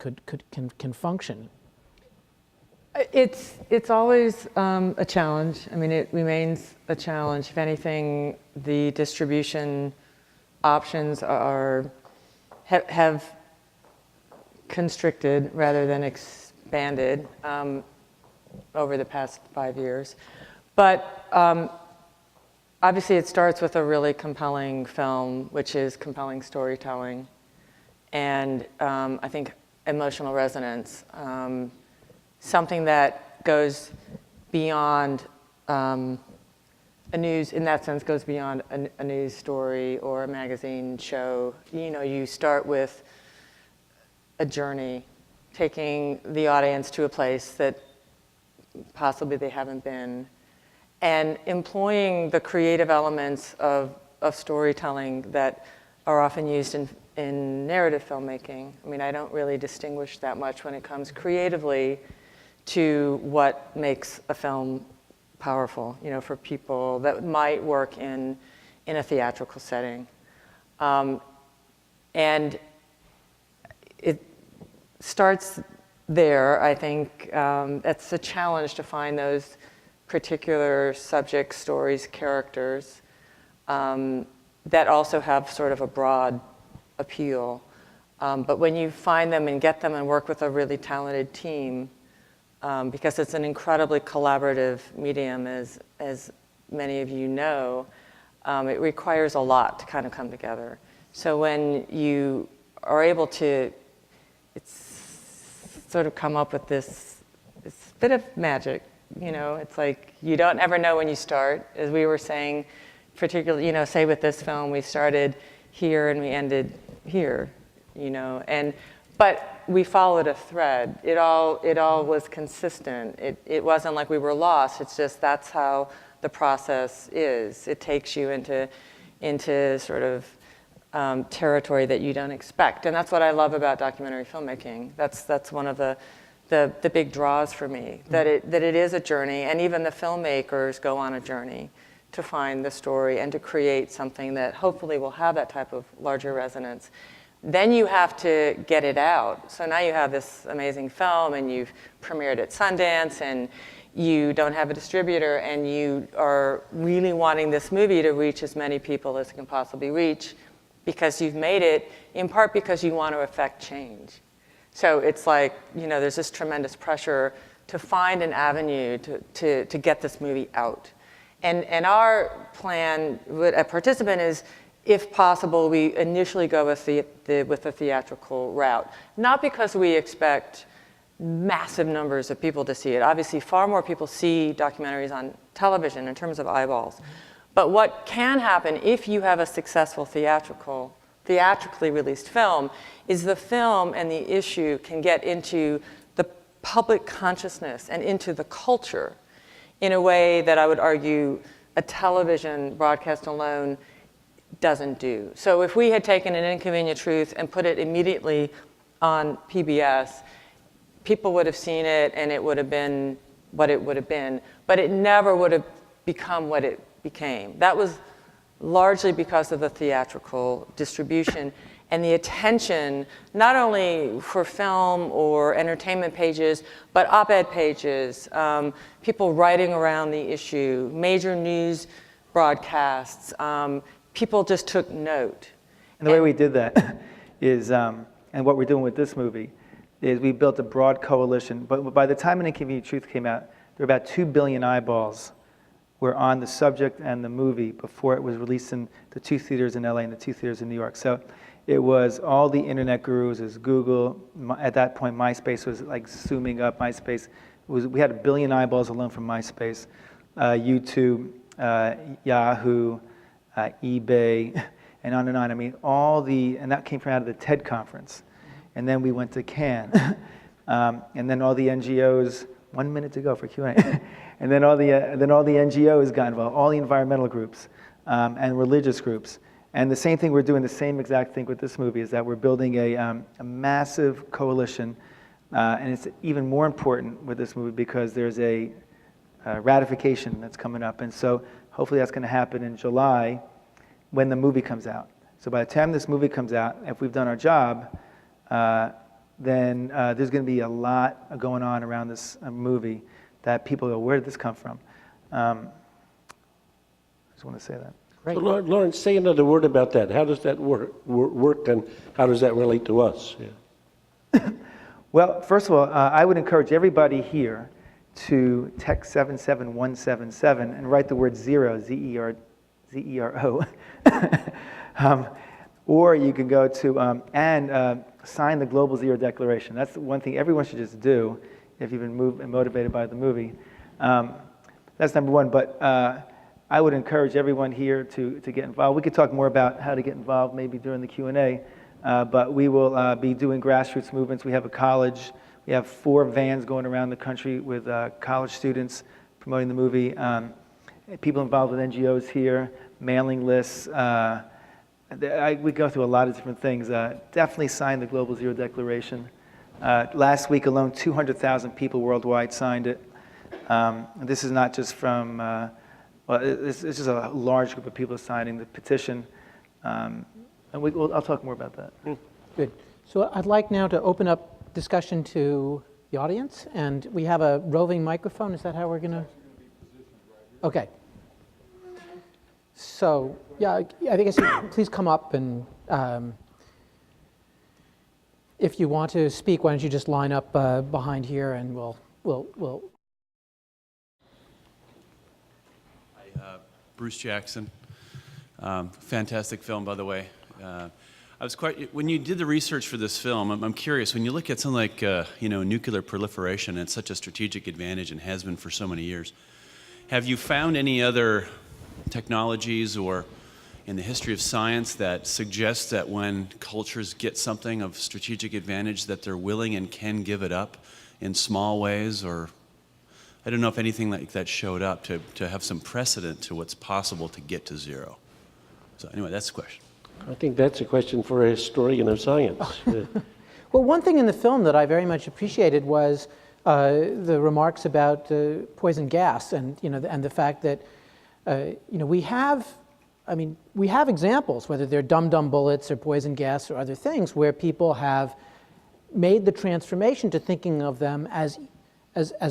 can function? It's always a challenge. I mean, it remains a challenge. If anything, the distribution options have constricted rather than expanded over the past 5 years. But obviously it starts with a really compelling film, which is compelling storytelling, and I think emotional resonance, something that goes beyond a news, in that sense, goes beyond a news story or a magazine show. You start with a journey, taking the audience to a place that possibly they haven't been, and employing the creative elements of storytelling that are often used in narrative filmmaking. I mean, I don't really distinguish that much when it comes creatively to what makes a film powerful, for people that might work in a theatrical setting. And starts there. I think it's a challenge to find those particular subjects, stories, characters that also have sort of a broad appeal. But when you find them and get them and work with a really talented team, because it's an incredibly collaborative medium, as many of you know, it requires a lot to kind of come together. So when you are able to, it's sort of come up with this bit of magic, you know, it's like you don't ever know when you start. As we were saying, particularly, you know, say with this film, we started here and we ended here, you know, but we followed a thread. It all was consistent. It wasn't like we were lost. It's just that's how the process is. It takes you into sort of territory that you don't expect, and that's what I love about documentary filmmaking. That's one of the big draws for me. That it is a journey, and even the filmmakers go on a journey to find the story and to create something that hopefully will have that type of larger resonance. Then you have to get it out. So now you have this amazing film and you've premiered at Sundance and you don't have a distributor and you are really wanting this movie to reach as many people as it can possibly reach because you've made it in part because you want to affect change. So it's like, you know, there's this tremendous pressure to find an avenue to get this movie out. And our plan with a participant is, if possible, we initially go with the theatrical route. Not because we expect massive numbers of people to see it. Obviously, far more people see documentaries on television in terms of eyeballs. But what can happen if you have a successful theatrically released film is the film and the issue can get into the public consciousness and into the culture in a way that I would argue a television broadcast alone doesn't do. So if we had taken an Inconvenient Truth and put it immediately on PBS, people would have seen it and it would have been what it would have been, but it never would have become what it became. That was largely because of the theatrical distribution and the attention, not only for film or entertainment pages, but op-ed pages, people writing around the issue, major news broadcasts, people just took note. And the way we did that is, and what we're doing with this movie, is we built a broad coalition. But by the time An Inconvenient Truth came out, there were about 2 billion eyeballs were on the subject and the movie before it was released in the 2 theaters in LA and the 2 theaters in New York. So it was all the internet gurus, it was Google. At that point, MySpace was like zooming up. MySpace we had 1 billion eyeballs alone from MySpace, YouTube, Yahoo, eBay, and on and on. I mean, and that came from out of the TED conference. And then we went to Cannes. And then all the NGOs, 1 minute to go for Q&A. And then all the NGOs got involved, all the environmental groups and religious groups. And the same thing, we're doing the same exact thing with this movie, is that we're building a massive coalition. And it's even more important with this movie because there's a ratification that's coming up. And so hopefully that's going to happen in July when the movie comes out. So by the time this movie comes out, if we've done our job, then there's going to be a lot going on around this movie that people go, where did this come from? I just want to say that. So Lawrence, say another word about that. How does that work and how does that relate to us? Yeah. Well, first of all, I would encourage everybody here to text 77177 and write the word zero, Z-E-R-O. Or you can go to and sign the Global Zero Declaration. That's the one thing everyone should just do if you've been moved and motivated by the movie. That's number one. But I would encourage everyone here to get involved. We could talk more about how to get involved maybe during the Q&A, but we will be doing grassroots movements. We have a college. We have 4 vans going around the country with college students promoting the movie. People involved with NGOs here, mailing lists. We go through a lot of different things. Definitely sign the Global Zero Declaration. Last week alone, 200,000 people worldwide signed it. This is not just from, it's just a large group of people signing the petition. And I'll talk more about that. Good. So I'd like now to open up discussion to the audience, and we have a roving microphone. Is that how we're going to? Okay. So, yeah, I think I said, please come up, and if you want to speak, why don't you just line up behind here, and we'll. Bruce Jackson. Fantastic film, by the way. I was when you did the research for this film, I'm curious, when you look at something like, nuclear proliferation, it's such a strategic advantage and has been for so many years. Have you found any other technologies or in the history of science that suggests that when cultures get something of strategic advantage that they're willing and can give it up in small ways? Or I don't know if anything like that showed up to have some precedent to what's possible to get to zero. So anyway, that's the question. I think that's a question for a historian of science. Well, one thing in the film that I very much appreciated was the remarks about poison gas, and and the fact that we have examples, whether they're dum-dum bullets or poison gas or other things, where people have made the transformation to thinking of them as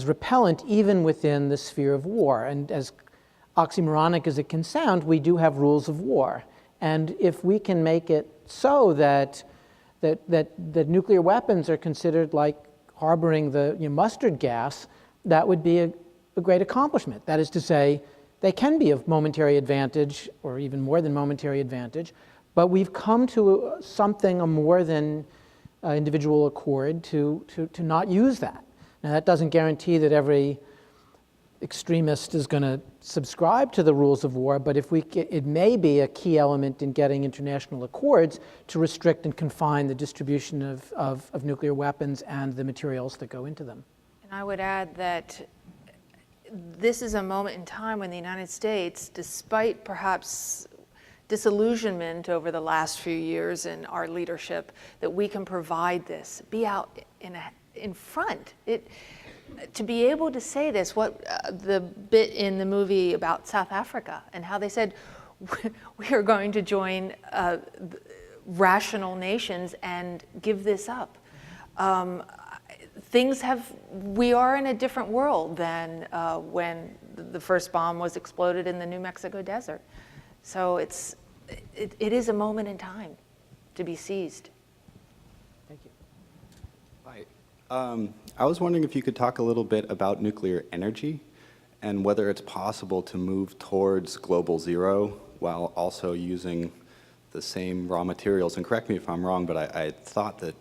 repellent even within the sphere of war. And as oxymoronic as it can sound, we do have rules of war. And if we can make it so that nuclear weapons are considered like harboring the mustard gas, that would be a great accomplishment. That is to say, they can be of momentary advantage, or even more than momentary advantage, but we've come to something, a more than individual accord to not use that. Now, that doesn't guarantee that every extremist is going to subscribe to the rules of war, but it may be a key element in getting international accords to restrict and confine the distribution of nuclear weapons and the materials that go into them. And I would add that this is a moment in time when the United States, despite perhaps disillusionment over the last few years in our leadership, that we can provide this, be out in front. To be able to say this, the bit in the movie about South Africa and how they said, we are going to join rational nations and give this up. We are in a different world than when the first bomb was exploded in the New Mexico desert. So it is a moment in time to be seized. Thank you. Hi. I was wondering if you could talk a little bit about nuclear energy and whether it's possible to move towards global zero while also using the same raw materials. And correct me if I'm wrong, but I thought that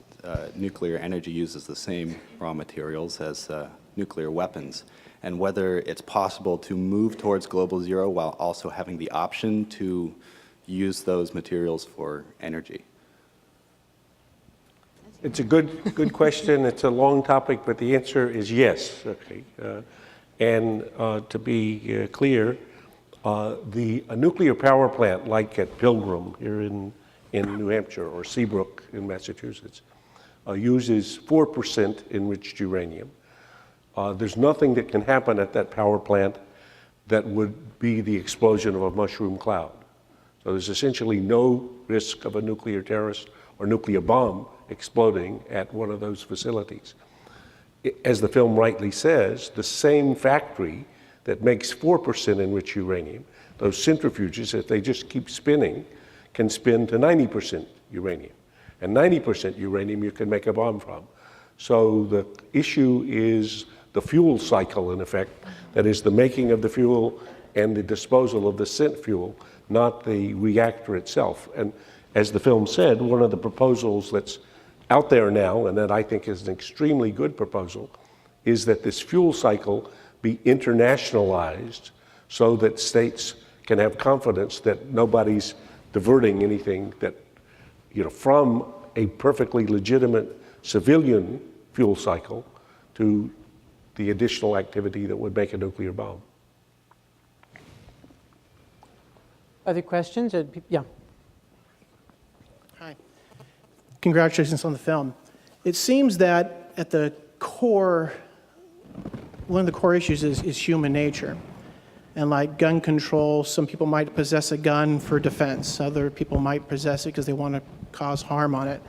nuclear energy uses the same raw materials as nuclear weapons, and whether it's possible to move towards global zero while also having the option to use those materials for energy. It's a good question. It's a long topic, but the answer is yes. Okay, and to be clear, a nuclear power plant like at Pilgrim here in New Hampshire or Seabrook in Massachusetts uses 4% enriched uranium. There's nothing that can happen at that power plant that would be the explosion of a mushroom cloud. So there's essentially no risk of a nuclear terrorist or nuclear bomb exploding at one of those facilities. As the film rightly says, the same factory that makes 4% enriched uranium, those centrifuges, if they just keep spinning, can spin to 90% uranium. And 90% uranium you can make a bomb from. So the issue is the fuel cycle, in effect, that is the making of the fuel and the disposal of the spent fuel, not the reactor itself. And as the film said, one of the proposals that's out there now, and that I think is an extremely good proposal, is that this fuel cycle be internationalized so that states can have confidence that nobody's diverting anything that, from a perfectly legitimate civilian fuel cycle to the additional activity that would make a nuclear bomb. Other questions? Yeah. Hi. Congratulations on the film. It seems that at the core, one of the core issues is human nature. And like gun control, some people might possess a gun for defense. Other people might possess it because they want to cause harm on it.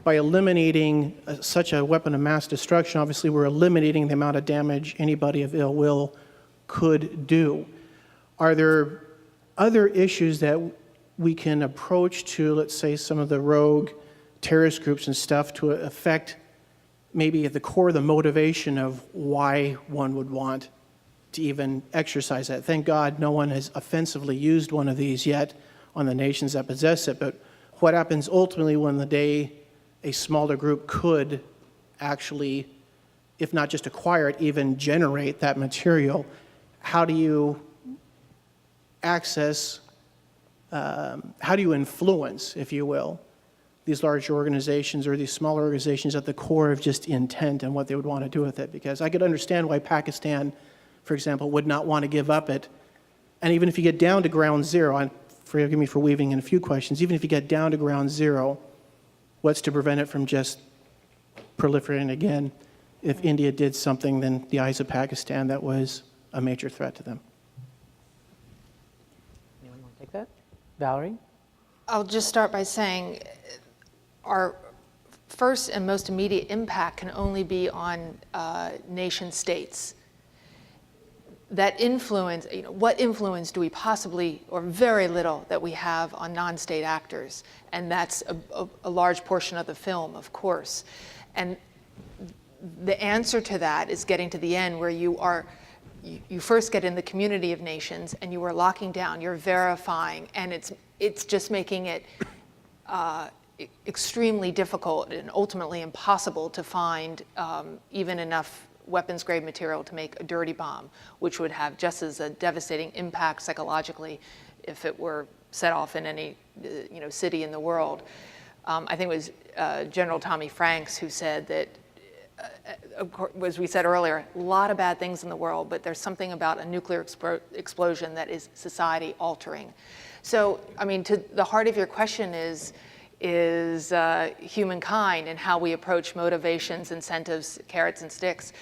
by eliminating such a weapon of mass destruction, obviously we're eliminating the amount of damage anybody of ill will could do. Are there other issues that we can approach to, let's say, some of the rogue terrorist groups and stuff to affect maybe at the core the motivation of why one would want to even exercise that? Thank God no one has offensively used one of these yet on the nations that possess it, but what happens ultimately when the day a smaller group could actually, if not just acquire it, even generate that material? How do you access, how do you influence, if you will, these large organizations or these smaller organizations at the core of just intent and what they would want to do with it? Because I could understand why Pakistan, for example, would not want to give up it. And even if you get down to ground zero, and forgive me for weaving in a few questions, even if you get down to ground zero, what's to prevent it from just proliferating again if India did something in the eyes of Pakistan that was a major threat to them? Anyone want to take that? Valerie? I'll just start by saying our first and most immediate impact can only be on nation states. That influence, what influence do we possibly, or very little, that we have on non-state actors? And that's a large portion of the film, of course. And the answer to that is getting to the end where you first get in the community of nations and you are locking down, you're verifying, and it's just making it extremely difficult and ultimately impossible to find even enough weapons-grade material to make a dirty bomb, which would have just as a devastating impact psychologically if it were set off in any city in the world. I think it was General Tommy Franks who said that, of course, as we said earlier, a lot of bad things in the world, but there's something about a nuclear explosion that is society-altering. So, I mean, to the heart of your question is humankind and how we approach motivations, incentives, carrots and sticks.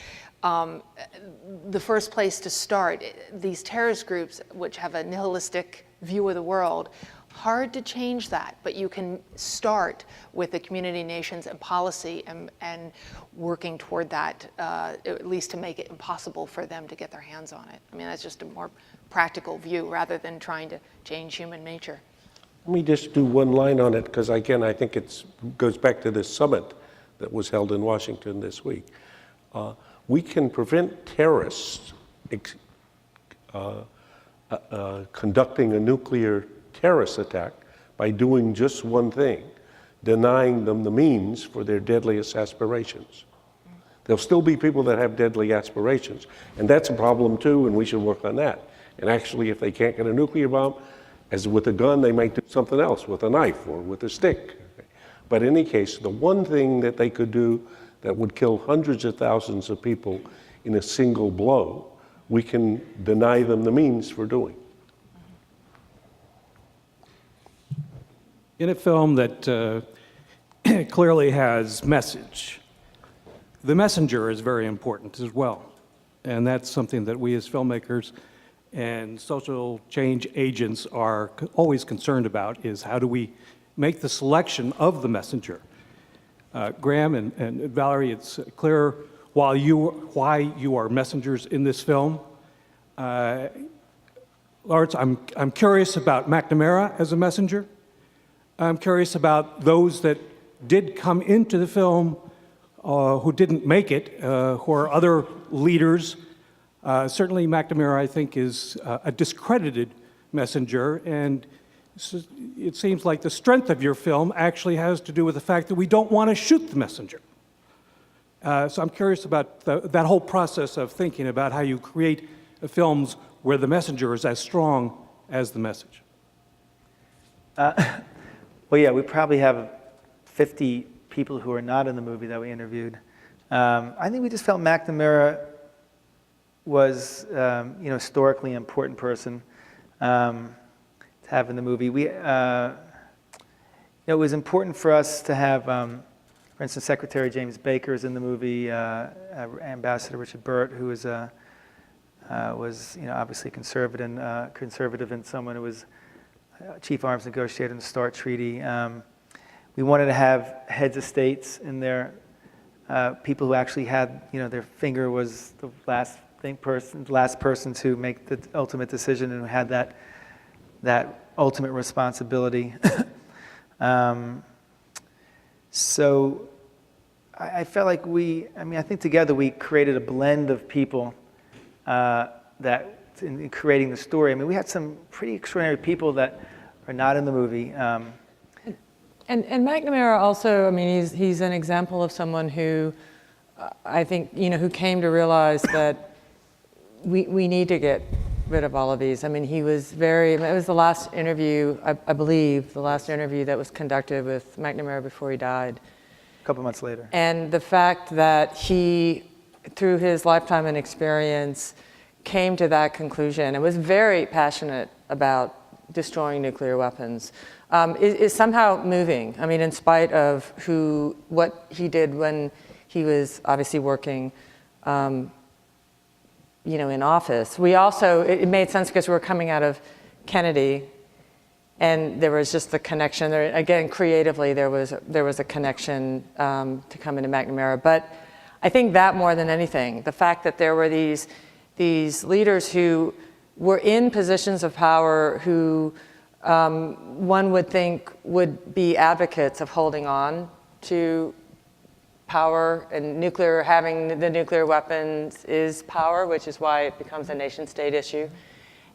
The first place to start, these terrorist groups, which have a nihilistic view of the world, hard to change that, but you can start with the community, nations, and policy and working toward that, at least to make it impossible for them to get their hands on it. I mean, that's just a more practical view rather than trying to change human nature. Let me just do one line on it, because again, I think it goes back to this summit that was held in Washington this week. We can prevent terrorists conducting a nuclear terrorist attack by doing just one thing: denying them the means for their deadliest aspirations. There'll still be people that have deadly aspirations, and that's a problem too, and we should work on that. And actually, if they can't get a nuclear bomb, as with a gun, they might do something else, with a knife or with a stick. But in any case, the one thing that they could do that would kill hundreds of thousands of people in a single blow, we can deny them the means for doing. In a film that clearly has message, the messenger is very important as well. And that's something that we as filmmakers and social change agents are always concerned about, is how do we make the selection of the messenger. Graham and Valerie, it's clear why you are messengers in this film. Lawrence, I'm curious about McNamara as a messenger. I'm curious about those that did come into the film who didn't make it, who are other leaders. Certainly McNamara, I think, is a discredited messenger, and it seems like the strength of your film actually has to do with the fact that we don't want to shoot the messenger. So I'm curious about that whole process of thinking about how you create films where the messenger is as strong as the message. Well, yeah, we probably have 50 people who are not in the movie that we interviewed. I think we just felt McNamara was, historically important person to have in the movie. It was important for us to have, for instance, Secretary James Baker is in the movie, Ambassador Richard Burt, who was obviously conservative and someone who was chief arms negotiator in the START Treaty. We wanted to have heads of states in there, people who actually had, their finger was the last person to make the ultimate decision and who had that ultimate responsibility. So I felt like I think together we created a blend of people that in creating the story. I mean, we had some pretty extraordinary people that are not in the movie. And McNamara also, I mean, he's an example of someone who I think, who came to realize that we need to get rid of all of these. I mean, it was the last interview, I believe, the last interview that was conducted with McNamara before he died. A couple months later. And the fact that he, through his lifetime and experience, came to that conclusion and was very passionate about destroying nuclear weapons is somehow moving. I mean, in spite of what he did when he was obviously working, in office. We also, it made sense because we were coming out of Kennedy, and there was just the connection there. Again, creatively, there was a connection to come into McNamara. But I think that more than anything, the fact that there were these leaders who were in positions of power who one would think would be advocates of holding on to power, and having the nuclear weapons is power, which is why it becomes a nation-state issue.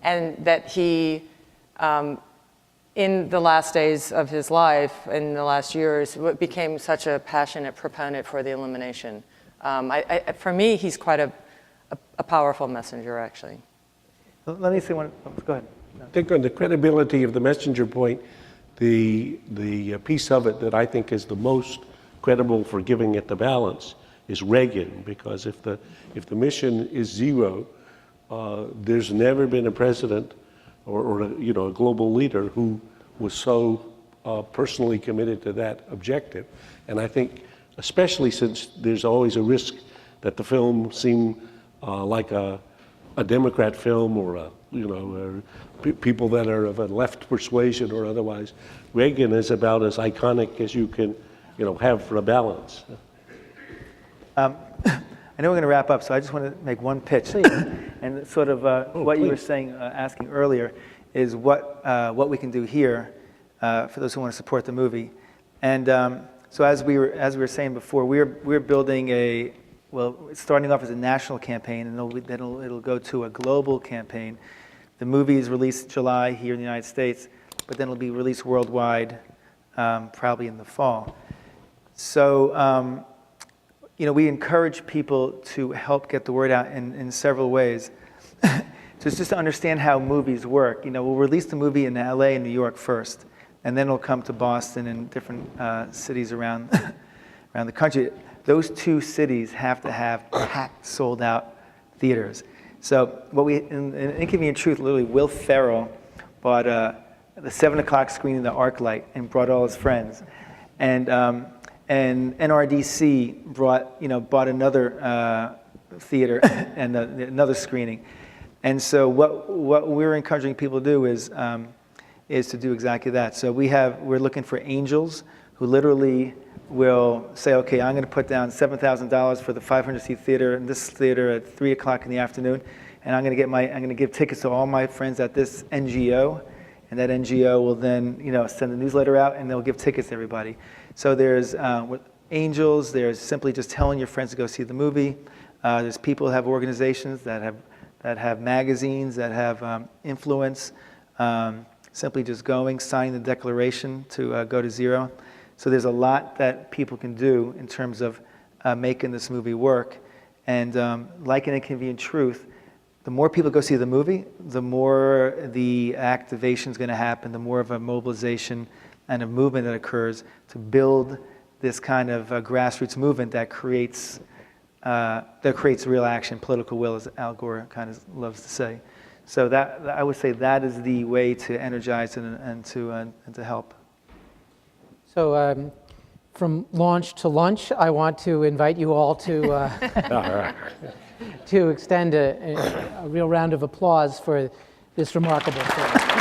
And that he, in the last days of his life, in the last years, became such a passionate proponent for the elimination. For me, he's quite a powerful messenger, actually. Let me say one. Go ahead. No. I think on the credibility of the messenger point, the piece of it that I think is the most credible for giving it the balance is Reagan, because if the mission is zero, there's never been a president or a global leader who was so personally committed to that objective. And I think, especially since there's always a risk that the film seem like a Democrat film or people that are of a left persuasion or otherwise, Reagan is about as iconic as you can have for a balance. I know we're going to wrap up, so I just want to make one pitch. And sort of what you were saying, asking earlier, is what we can do here for those who want to support the movie. And so as we were saying before, we're building it's starting off as a national campaign, and then it'll go to a global campaign. The movie is released July here in the United States, but then it'll be released worldwide probably in the fall. So, we encourage people to help get the word out in several ways. Just to understand how movies work. We'll release the movie in LA and New York first, and then it'll come to Boston and different cities around the country. Those two cities have to have packed, sold-out theaters. So in Inconvenient Truth, literally, Will Ferrell bought the 7 o'clock screening of the ArcLight and brought all his friends. And NRDC bought another theater and another screening. And so what we're encouraging people to do is to do exactly that. So we're looking for angels who literally will say, okay, I'm going to put down $7,000 for the 500-seat theater in this theater at 3 o'clock in the afternoon, and I'm going to give tickets to all my friends at this NGO, and that NGO will then send a newsletter out, and they'll give tickets to everybody. So there's angels. There's simply just telling your friends to go see the movie. There's people who have organizations that have magazines that have influence. Simply just signing the declaration to go to zero. So there's a lot that people can do in terms of making this movie work. And like in Inconvenient Truth, the more people go see the movie, the more the activation is going to happen, the more of a mobilization and a movement that occurs to build this kind of grassroots movement that creates real action, political will, as Al Gore kind of loves to say. So I would say that is the way to energize and to help. So from launch to lunch, I want to invite you all to to extend a real round of applause for this remarkable film.